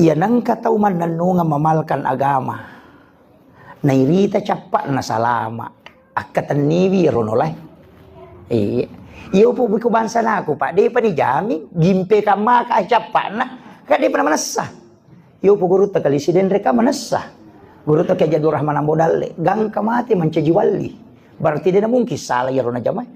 Iya nangka tau man nanunga mamalkan agama. Nairita capat na salama. Akatan niwi ronolay. Iya. Iyo po buko bansa na ako pa. Di pa ni jami. Gimpe ka maka capat na. Kaya di pa naman nasa. Iyo po guru ta kalisiden reka manasa. Guru ta kaya jadur rahman ambodale. Gang kamati mancajiwali. Berarti dia na mungkin salah ya rona jamay.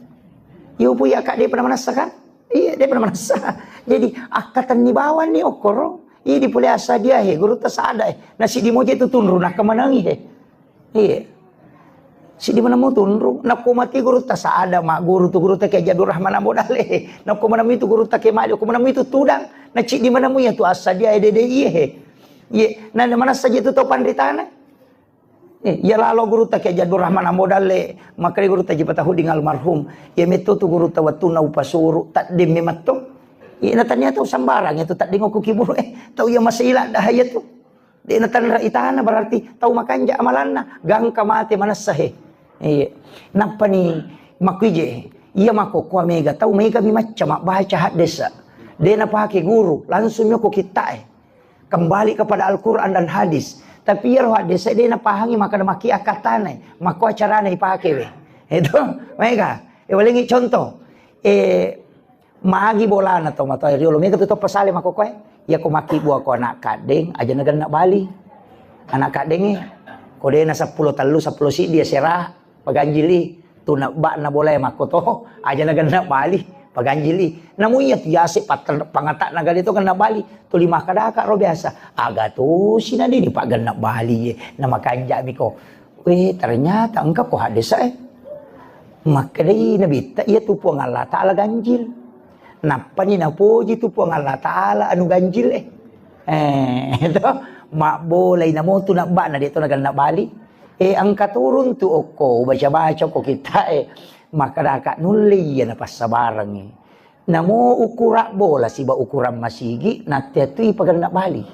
Iyo po ya kak di pa naman nasa kan. Iya di pa naman nasa. Jadi akatan ni bawan ni okoro. Iya di pulih asa dia he. Guru ta saada he. Nasi di moja itu tunru nak kemenangi he. Iya. Si di mana mau tunru, nak mati guru tak saada mak guru tu guru tak kayak jadur rahman ambodale. Nak mana itu guru tak kayak maju, mana itu tudang. Nak cik di mana mu ya tu asa dia ede iya. Iya, nah mana saja itu topan di tanah. Ya lalu guru tak kayak jadur rahman ambodale, maka guru tak jibat tahu dengan almarhum. Ya metu tu guru tak waktu na upasuru tak demi matung. Iya natanya tu sambarang itu tak dengo kukiburu tahu ya masih ilah dah ya tu. Dia natan itana berarti tahu makanja amalanna gang kamate manasahe. Iya. Napa ni makuije? Iya mako kwa mega tahu mega mi macam baca hadisa. Dia na pakai guru langsung nyoko kita kembali kepada Al-Qur'an dan hadis. Tapi ya hadis dia na pahangi maka maki akatane, mako acarane ipake we. Itu mega. Walingi contoh. Maagi bola na to mato riolo mega tu pasale mako koe. Ya ko maki buah ko anak kadeng aja nagan nak bali. Anak kadeng ko dia na 10 talu 10 si dia serah paganjili tu nak bak na boleh mako to aja nagan nak bali paganjili. Namu iya tiase pangatak naga itu kan nak bali tu 5 kadaka ro biasa. Aga tu sina di pak gan nak bali na makanja miko. Ternyata engkau ko hadisa maka dai nabi ta iya tu puang Allah taala ganjil. Napa ni napuji tu puang Allah Ta'ala anu ganjil itu mak boleh namo tu nak bak na dito nak bali angkat turun tu oko baca-baca ko kita maka dakat nuli ya na pasabarang namo ukura bola siba ukuran masigi nakti tu ipagan nak bali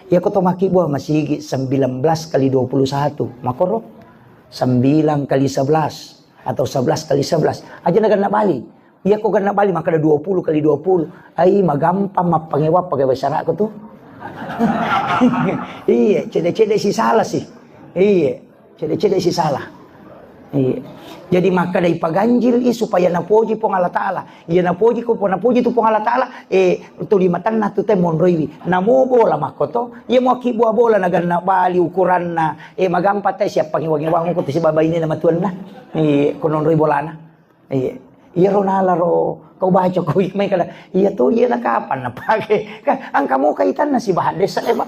ya ko to maki buah masigi 19 kali 21 makoro 9 kali 11 atau 11 kali 11 aja nak bali. Iya kok kena balik maka ada 20 kali 20. Ai magampang mapangewap pakai bahasa Arab tuh. Iya, cede-cede si salah sih. Iya, cede-cede si salah. Iya. Jadi maka dari paganjil supaya napoji pong Allah Ta'ala. Iya napoji ko napoji tu pong Allah Ta'ala. Tulimatan na tu te monroiwi. Namo bola makoto. Iya mo ki buah bola nagan na bali ukuran na. Magampat siap pangiwang-iwang ko si babay ni na matuan na. Kononroi bola na. Iya. Iya ronala ro kau baca kau may kala iya tuh iya na kapan na pakai ang kamu kaitan na si bahades ba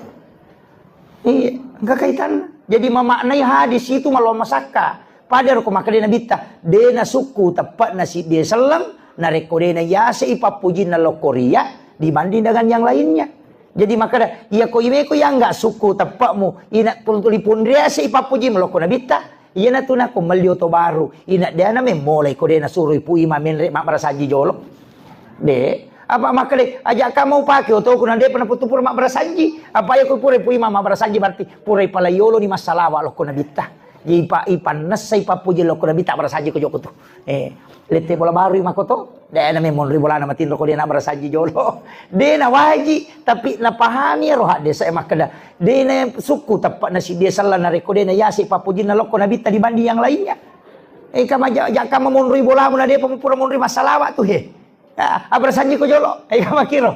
iya enggak kaitan jadi mamaknai hadis itu malah masaka padar ko makali na bita de na suku tepat na si dia selang na rekode na yase ipapujin na lokoria dibanding dengan yang lainnya jadi maka iya ko ime ko yang enggak suku tepatmu ina tulipun dia se ipapujin meloko na bita. Iya na tu na kumalyo to baru. Ina dia na memolay ko de na suroy pu ima menre mak barasaji jolo. De apa makale aja kamu pakai to ko nande pernah putu pura mak barasaji. Apa ya ko pura pu ima mak barasaji berarti pura palayolo ni masalawa lo ko nabita. Ipan nasay papuji lo ko nabita barasaji ko joko to. Lete bola baru ima ko to. De na memolay bola na matin ko de na barasaji jolo. De na waji tapi na pahami roh desa makada. De na suku tepat na si dia salah na rekode na yasi papuji na loko nabita dibanding yang lainnya. Kama jaka mamonroi bola mo na dia pamupura monroi masalawa tu he. Abrasanji ko jolo. Kama kiro.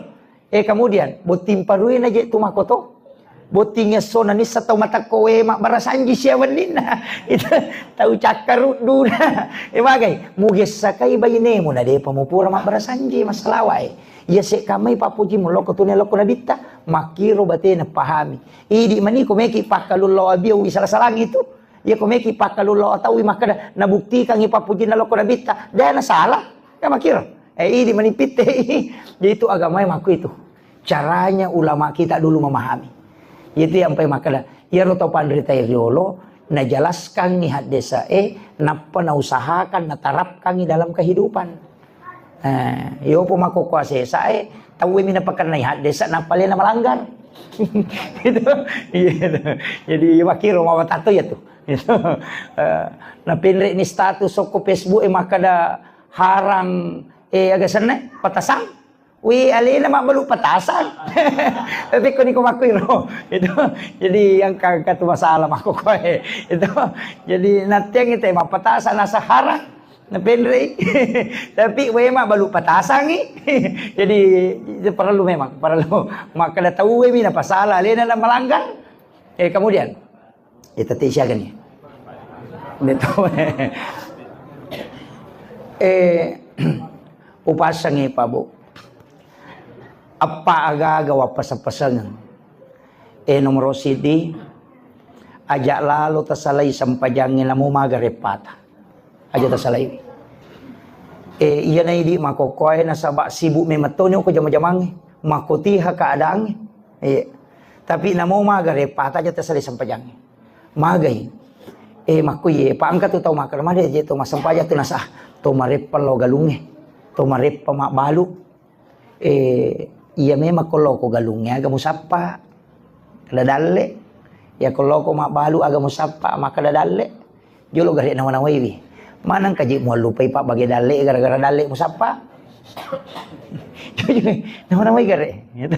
Kemudian botim parui na je tu makoto. Botingnya sona ni sa tau mata kowe mak barasanji siawan nina. Itu tahu cakar duna. Bagay muges sakai bayine mo na dia pamupura mak barasanji masalawa ya se kamay papuji mo loko tunay loko nabita makiro bate na pahami idi mani kumeki pakalulo abiyo isalang itu ya kumeki pakalulo atawi maka nabukti kang ipapuji na loko nabita dahil na salah ya makiro idi mani pite jadi itu agama maku itu caranya ulama kita dulu memahami itu yang pay makada ya roto pandrita iriolo na jelaskan ni hadesa napa na usahakan na tarapkan dalam kehidupan. Yo po makukuasa tahu mina pakan na hadesa na pala na malanggar. Itu jadi wakiro mawatato ya tuh. Na pinre ni status ko Facebook makada harang aga sana patasang Wi alina mak balu patasan. Tapi ko ni ko makuiro. Itu jadi yang kagak masalah mak ko itu. Jadi natiang itu mak patasan nasa harang. Na penre. Tapi we mak balu patasan ni. Jadi perlu memang perlu mak kada tahu we mina pasalah alina na melanggar. Kemudian itu tisya kan ya. Betul. Upasang pa bu. Apa agagawa pasapasangan nomor CD ajak lalu tasalay sampajangin na mo magarepata aja tasalay iya na hindi makokoy na sabak sibu may matonyo ko jamang-jamang makutiha kaadang tapi na mo magarepata aja tasalay sampajangin magay makuye paangkat tu tau makarmade aja tu masampaja tu nasa tumarepal lo galunge tumarepa makbalu iya memang kalau ko galungnya agak musapa kadadale ya kalau ko makbalu agak musapa maka kadadale jolo gare nawana wiwi manang kaji mo lupay pa bagi dale gara-gara dale musapa nawana wiwi gare gitu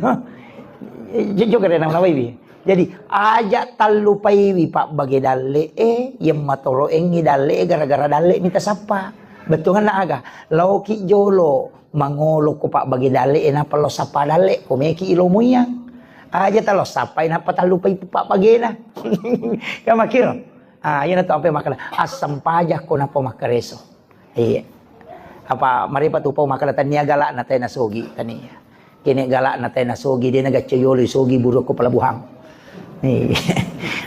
jo gare nawana wiwi jadi aja talupay wi pa bagi dale yang matoro engi dale gara-gara dale minta sapa betungan na aga lauki jolo mangolo ko pa bagi dali na palo sapa dali ko meki ilo muya aja talo sapay na patalupay pa bagi na kamakiro yun na to ampe makala asam pajak ko na po makareso apa maripat upaw makala tanya gala na tayo nasugi taniya kini gala na tayo nasugi di nagatsayolo sugi buruk ko palabuhang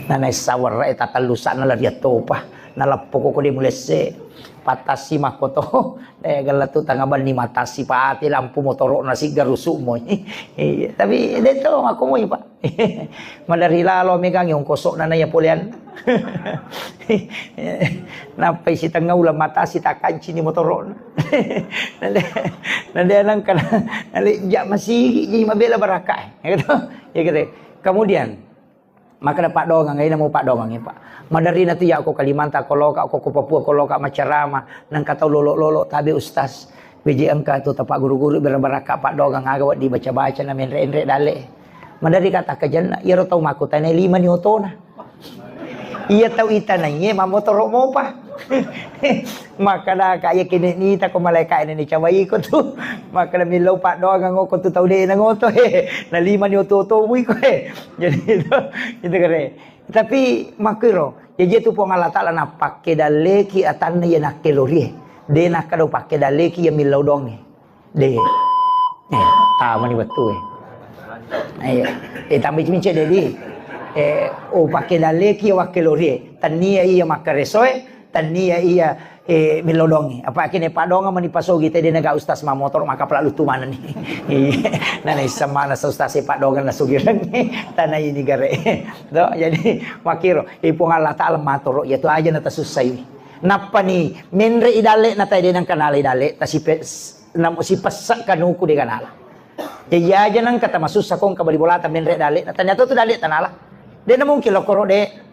nanay sawar tatalusan na lariat to pa nalapo ko di mulese patasi makoto galatu tangaban ni matasi paati lampu motoro na si garusu mo tapi dito ako mo pa madari lalo megang yung kosok na naya pulian napay si tangaw la matasi takanchi ni motoro nande nang kana nali ja masigi jadi mabela baraka gitu ya gitu kemudian maka dapat dongang ngayon mo pa dongang pa madari na tiya ako Kalimantan ko loka ako ko Papua ko loka macarama nang kataw lolo tabi ustaz beji angka to tapak guru-guru berbaraka pak dongang agawat di baca-baca na menre dale madari kata kajan iro taw makutan 5 ni otona iya taw itanay mamotoro mo pa maka na kaya kinita ko malaika ini cawai ko tu maka na milaw pa dongang ko tu taw di nangoto na 5 ni oto wi ko jadi itu kare tapi makiro jadi tu po Allah Taala na pakke daleki atanna ya nakelori de nakado pakke daleki ya milaw dong de tama ni betul tambi mince dedi o pakke daleki ya wakelori tania iya makaresoe tania iya milodongi apa kini pak donga manipasogi tadi naga ustaz mamotor maka pelalu tumanan ni nanai sama na ustaz pak donga na sugiran tanah ini gare do jadi makiro ipong Allah Taala matoro ya tu aja na tasusay napa ni menre idale na tayo nang kanala idale ta si pasak kanuku di kanala jadi aja nang kata masusa kong kabalibolata menre dale na tanya tu dale tanala de na mungkin lokoro de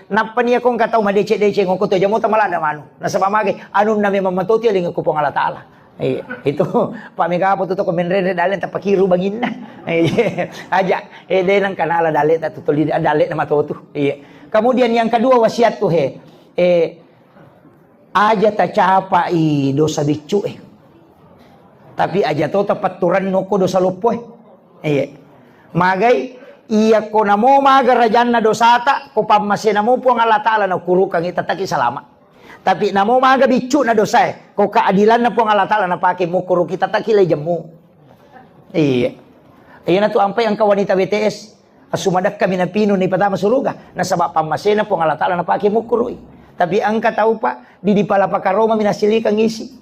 napa niya kong kataw madece-dece ngoko to jamo tamala na mano nasa pamagay anun na may mamatuti aling ko pong Allah Taala itu pamikapo to komenre dalen tapakiru bagin na aja de nang kanala dale ta tutuli dale na matutu kemudian yang kedua wasiat tuh aja ta capa dosa bicu tapi aja to tapaturan no ko dosa lupo magay iya ko na mo magarajan na dosata ko pamasin na mo po ang Allah Taala na kurukang itataki salama tapi na mo magabicu na dosa ko kaadilan na po ang Allah Taala na pake mo kuruk itataki lay jamu iya na to ampay ang kawanita BTS asumadak kami na pino ni patama suruga na sabak pamasin na po ang Allah Taala na pake mo kurui tapi ang kataw pa di pala pakaroma minasilikang isi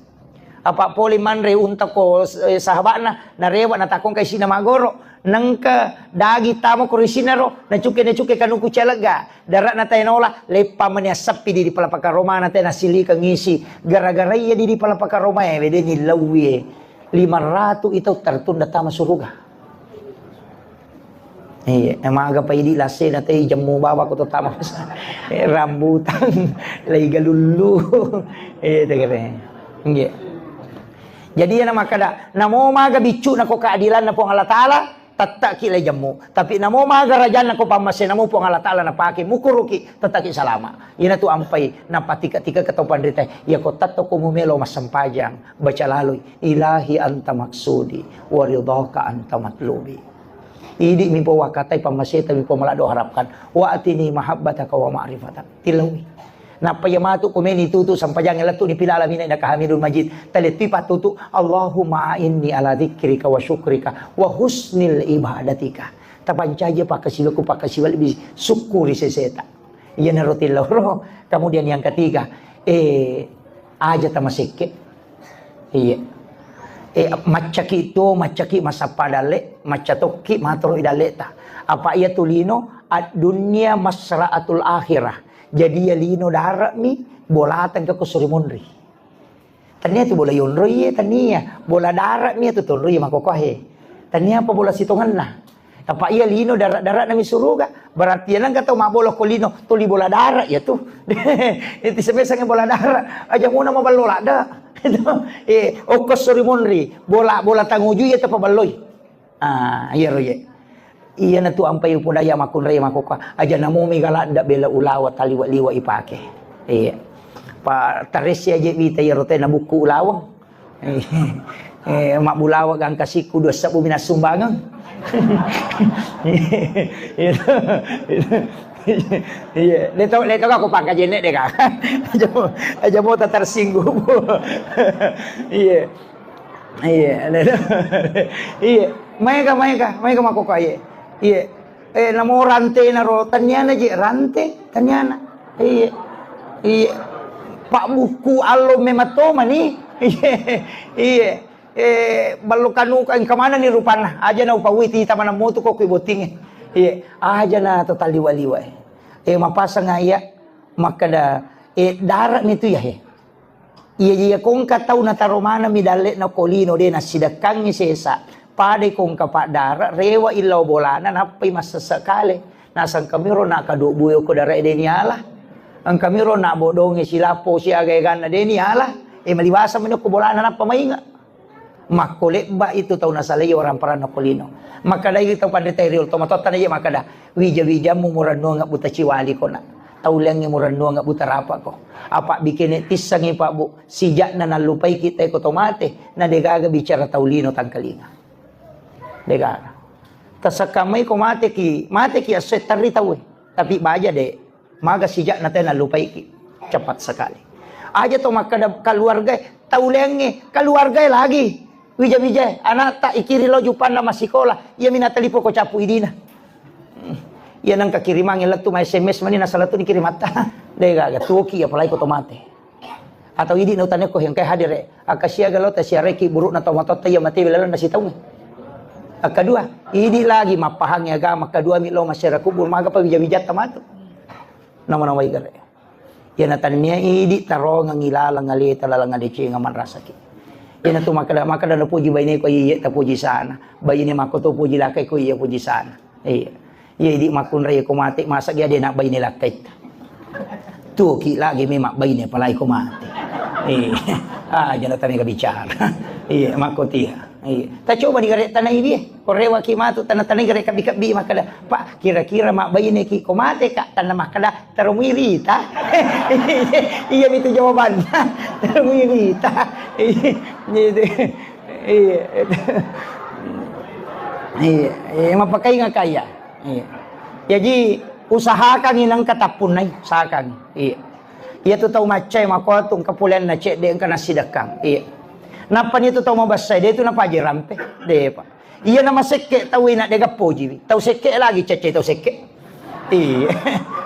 apa poli manre unta ko sahabat na rewa na takong kay sinamagoro nang ka dagi tamo ko risinaro na cuke kanuku calaga darat na tayo nola lepa man sapi di palapaka Roma na tayo nasili kang ngisi gara-gara iya di palapaka Roma wede ni lawi 500 ito tertunda tama suruga emaga pa idi lase na tayo jamu bawa ko to tama rambutan lay galulu tagare Jadi ya nama kada namo maga bicu nako keadilan na po Allah Taala tatak ki jamu. Tapi namo maga rajan nako pamase namo po Allah Taala na pake mukuruki tataki salama. Ina tu ampai na patika-tika katopan rita ya ko tatto ko mumelo masampajang baca lalu ilahi anta maksudi wa ridhaka anta matlubi. Idi mi po wakatai pamase tabi po malado harapkan wa atini mahabbataka wa ma'rifatak tilawi. Napayamatu kumeni tutu sampajang elatu ni pilala mina ina kahamidul majid talit pipa tutu Allahumma inni ala dzikrika wa syukrika wa husnil ibadatika tapancaja pakasilaku pakasiwal bi syukuri seseta iya narotil loro. Kemudian yang ketiga aja tamasike iya macaki itu macaki masa padale macatoki matro idaleta apa ia tulino ad dunia masraatul akhirah. Jadi ya lino darat mi bolatan ke kusuri munri. Tania tu bola yunri ya tania bola darat mi tu tunri makokohe. Tania apa bola sitongan lah. Apa ia lino darat nami suruga berarti nang kata mak bola kolino tuli bola darat ya tu. Itu sebesarnya bola darat aja mau nama balola dah. Kusuri munri bola tanguju ya tu pabaloi. Iya roye. Iya na tu ampai upudaya makun raya makoka aja namo migala ndak bela ulawa taliwa liwa ipake. Iya. Pa taresi aja bita ya rote na buku ulawang. Mak bulawa gang kasiku dua sabu minas sumbangan. Iya, leto aku pakai jenek deh kak. Aja mau tersinggung. Iya. Iya. Iya. Mereka makoka iya. Iya, namo rante naro tanyana je rante tanyana. Iya, Pak buku allo mematoma nih. Iya, balukanu kan kemana nih rupana? Aja na upawiti tamana motu kok iboting. Iya, aja na total liwa-liwa. Mapasang iya makada darat nitu ya. Iya kong katau na taromana midale na kolino de na sidakang ni sesa. Pada kong kapak darat rewa ilau bolana napai masa sekali nasang kamiro nak kaduk buyo ko darat denialah ang kamiro nak bodongi silapo si agaigan na denialah malibasa man ko bolana napa mainga makolek ba itu tau nasalay orang parano kolino makadai kita pada teriol tomatota na iya makada wija mo murano nga buta ciwali ko na taulang nga murano nga buta rapa ko apa bikin tisang ipa bu sijak na nalupay kita ko tomate na degaga bicara taulino tangkalinga degara. Tasakamay ko mate ki aset taritaw tapi baja de maga sijak natin nalupay ki cepat sekali. Aja to makada keluarga taulenge keluarga lagi. Wija anak tak ikiri lo jupan na masikola iya minatalipo ko capu idina. Iya nang kakiriman ilat tu may SMS mani nasalatu ni kirimata. Degara tuki apalay ko tomate. Atau idi na utane ko yang kay hadir akasya galo ta siya reki buruk na tomatot tayo mati bilalan na sitaw. Kedua, ini lagi mapahang agama kedua milo masyarakat kubur maga pa bijat tamatu. Nama-nama igare. Ya natanya ini tarong ang ilala ngali talalang ngadeci ngaman rasaki. Ya natu makada na puji bayne ko iya ta puji sana. Bayne makoto puji lakay ko iya puji sana. Iya. Ya di makun raya ko mati masa dia nak bayne lakay. Tu ki lagi memak bayne palay ko mati. Iya. Jangan tanya bicara. Iya makotia. Ta coba di gare tanah ini korewa ki matu tanah gare kabi makada pak kira-kira mak bayi ne ki komate kak tanah makada terumiri ta iya itu jawabannya terumiri ta iya mapakai nga kaya iya jadi usahakan inang katapunay usahakan iya tu tau macay makuatong kapulan na cek de kana sidakang iya napa nito tau mabasay dito na paji rampe de pa iya na maseke tawi na de gapoji tau seke lagi cece tau seke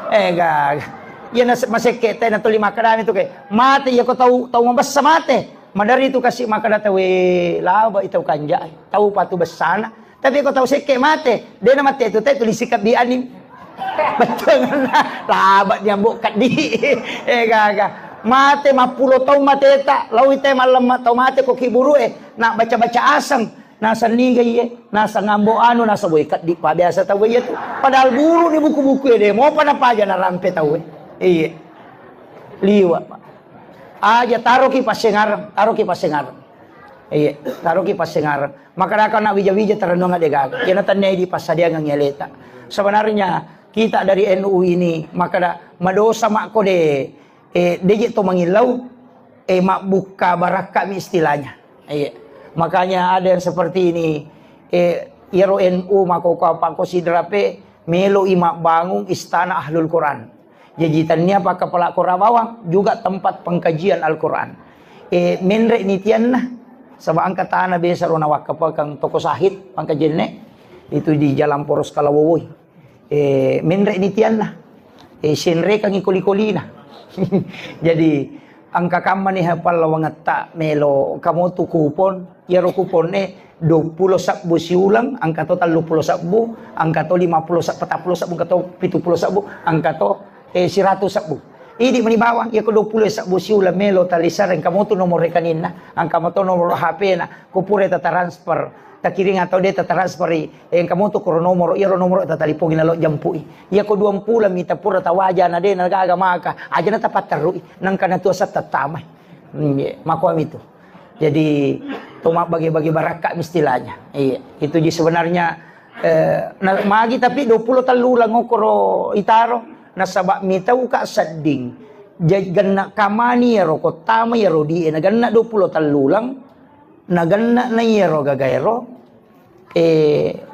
gag iya na maseke tay na tuli makadani to kay mate iya ko tau mabasa mate madari to kasi makada tawi laba itaw kanja tau patu basana tapi ko tau seke mate de na mate to tay tuli sikap di anim betul na labat niya bukat di gaga mate mapulo tau mate tak lawi te malam tau mate ko kiburu nak baca asang nasa nigay nasa ngambo nasa boykat di pa biasa tau tu padahal buru ni buku-buku de mau pada paja na rampe tau iya liwa aja taruh ki pasengar Iya, taruh ki pas sengar. Maka dah nak wija-wija terendong ada gagak. Kena tanya di pas dia ngeleta. Sebenarnya kita dari NU ini maka dah madosa mak ko de deje to mangilau mak buka baraka mi istilahnya. Iya. Makanya ada yang seperti ini. Iro NU mako apa ko sidrape melo imak bangun istana Ahlul Quran. Jajitannya apa kepala Korabawang juga tempat pengkajian Al-Quran. Menre nitian nah sama angkatan biasa rona wakapa kang toko sahid pangkajian itu di Jalan Poros Kalawowoy. Menre nitian nah senre kang ikoli-koli nah. Jadi angka kaman ni hafal lawangat tak melo kamu tu kupon ya kupon 20 sabbu siulang angka total 20 sabbu angka to 50 sabbu 40 sabbu angka to 70 sabbu angka to 100 sabbu idi mani bawang ya ko 20 sabbu siulang melo talisar ang kamu tu nomor rekanin na ang kamu tu nomor HP na kupure ta transfer ta kiring atau dia ta transfer ang kamu tu ko nomor ya nomor ta talipong ginalo jampui ya ko 20 mita pura ta waja na de nagaga maka aja na tapat terui nang kana tu sa tatamay makuam itu. Jadi tomak bagi-bagi barakat istilahnya. Iya, itu je sebenarnya magi tapi 20 talulang ngokoro itaro nasabak mitau ka sadding. Ganna kamani yaro ko tama yaro di naganna 20 talulang naganna na yaro gagairo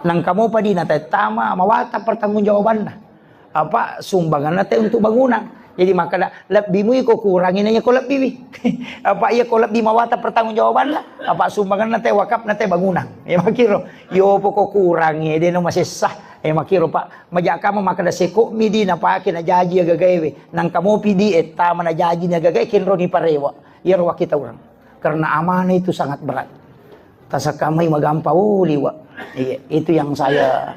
nang kamu pa di na tama mawata pertanggungjawaban na. Apa sumbangan na untuk bangunan. Jadi maka lebih mu ko kurangin aja ko lebih. Apa iya ko lebih mawata pertanggungjawaban lah. Apa sumbangan nate wakaf nate bangunan. Ya makiro yo po ko kurangi de no masih sah. Makiro pak majak kamu maka da seko midi na pa na jaji gagawe. Nang kamu pidi tama na jaji na gagawe kinro ni parewa. Iro kita orang. Karena amanah itu sangat berat. Tasa kami magampau liwa. Iya, itu yang saya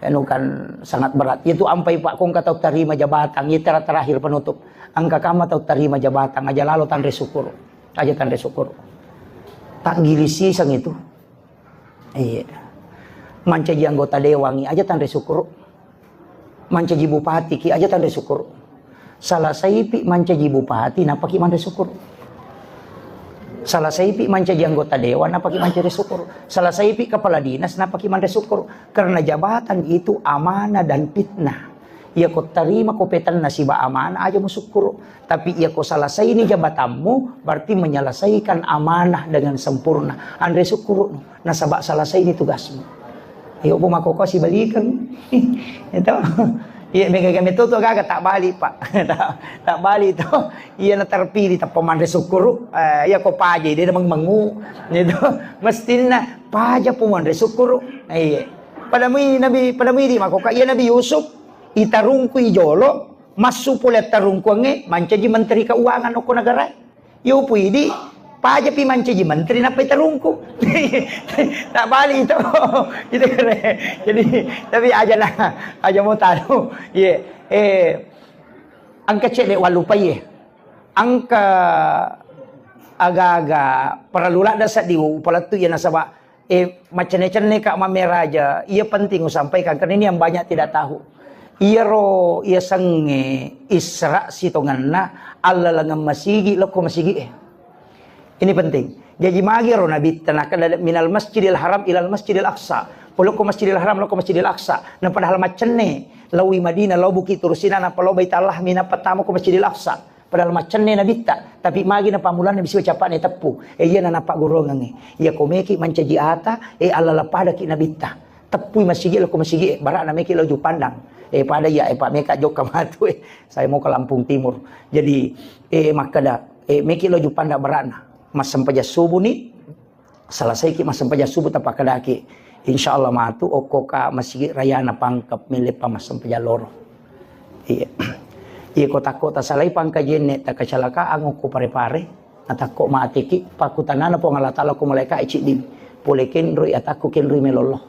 kan sangat berat. Itu ampai pak kong kata terima jabatan. Itu terakhir penutup. Angka kama tau terima jabatan. Aja lalu tanda syukur. Aja tanda syukur. Tak gilisi sang itu. Iya. Mancaji anggota dewangi. Aja tanda syukur. Mancaji bupati ki. Aja tanda syukur. Salah saipi mancaji bupati. Napa ki manda syukur. Salah saipi mancaji anggota dewan, napa ki mancaji syukur. Salah saipi kepala dinas, napa ki manda syukur. Karena jabatan itu amanah dan fitnah. Ia kau terima kopetan nasibah amanah aja syukur. Tapi ia kau selesai ini jabatanmu, berarti menyelesaikan amanah dengan sempurna. Andre syukur, nasabak selesai ini tugasmu. Iyo po makukasi balikan. Itu. Iya mereka kami itu agak tak balik pak, tak balik itu. Iya na terpilih tak pemandai syukur. Iya kau paje dia memang mengu, itu mestinya paja pemandai syukur. Iya. Pada mi di makoka iya Nabi Yusuf itarungku ijolo masuk pula tarungku nge mancaji menteri keuangan oko negara. Yo pui di paja pi mancaji menteri napa itarungku. Tak balik itu. Itu keren. Jadi tapi aja mau tahu. Ye angka cek walupa ye. Angka agak-agak perlulah dasar diu palatu ya nasaba macam-macam kak mameraja. Ia penting sampaikan karena ini yang banyak tidak tahu. Ia sange isra sitonganna Allah langam masigi loko masigi Ini penting. Jadi magi ro nabi tanaka minal masjidil haram ilal masjidil aqsa. Loko masjidil haram loko masjidil aqsa. Na padahal macenne lawi Madinah law buki turusina na palo baitallah mina pertama ko masjidil aqsa. Padahal macenne nabi ta. Tapi magi na pamulan na bisa capak ne tepu. Iya na napak gorongan Iya ko meki mancaji ata Allah lapada ki nabi ta. Tepu masjid loko masjid barak na meki loju pandang. Pada ya pak meka jok kamatu Saya mau ke Lampung Timur. Jadi maka dah meki loju pandang barakna. Mas sampaja subuh ni selesai ki mas sampaja subuh tapak kadaki insyaallah matu okoka masjid raya na pangkap milip pa mas sampaja loro iya kota-kota salai pangkajen ne tak kecelakaan ngoko pare-pare atako maatiki pakutanana po ngalatala ko malaika icidin polekin roi ataku ken roi meloloh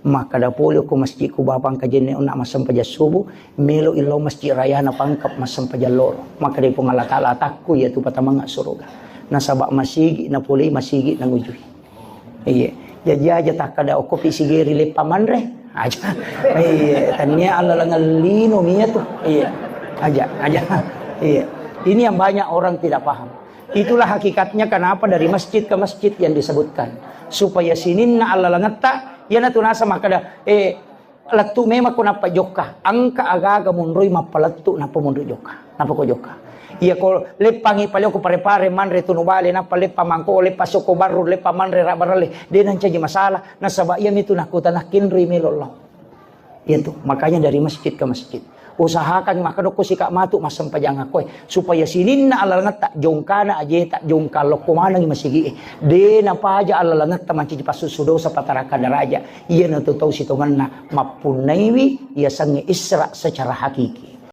maka da polio ko masjid ku bapang kajen ne una mas sampaja subuh melo ilo masjid raya na pangkap mas sampaja loro maka de po ngalatala ataku ya tu patamanga surga nasabak masigi na puli masigi na ngujui. Iya. Jadi aja tak kada okopi sigeri le pamanre aja. Iya, tanya Allah langalino miya tuh. Iya. Aja. Iya. Ini yang banyak orang tidak paham. Itulah hakikatnya kenapa dari masjid ke masjid yang disebutkan. Supaya sininna alla langata, yana tunasa makada latu mema ko napa joka. Angka agaga munroi mapalatu napa munroi joka. Napa ko joka. Iya ko lepangi palio ko pare-pare manre tunubale napa lepa mangko lepa soko baru lepa manre rabarale. Denan caji masalah. Nasaba iya mitu nakutana kinri melolong. Itu makanya dari masjid ke masjid. Usahakan makano ko si Kak Matu masam pajang ako supaya sinin na alalangat tak jongkana aja tak jongkalo kumana ng masigi de na paja alalangat ta manci pasusudo sa pataraka daraja iya natutuw si tungan na mapunaywi iya sang isra secara hakiki.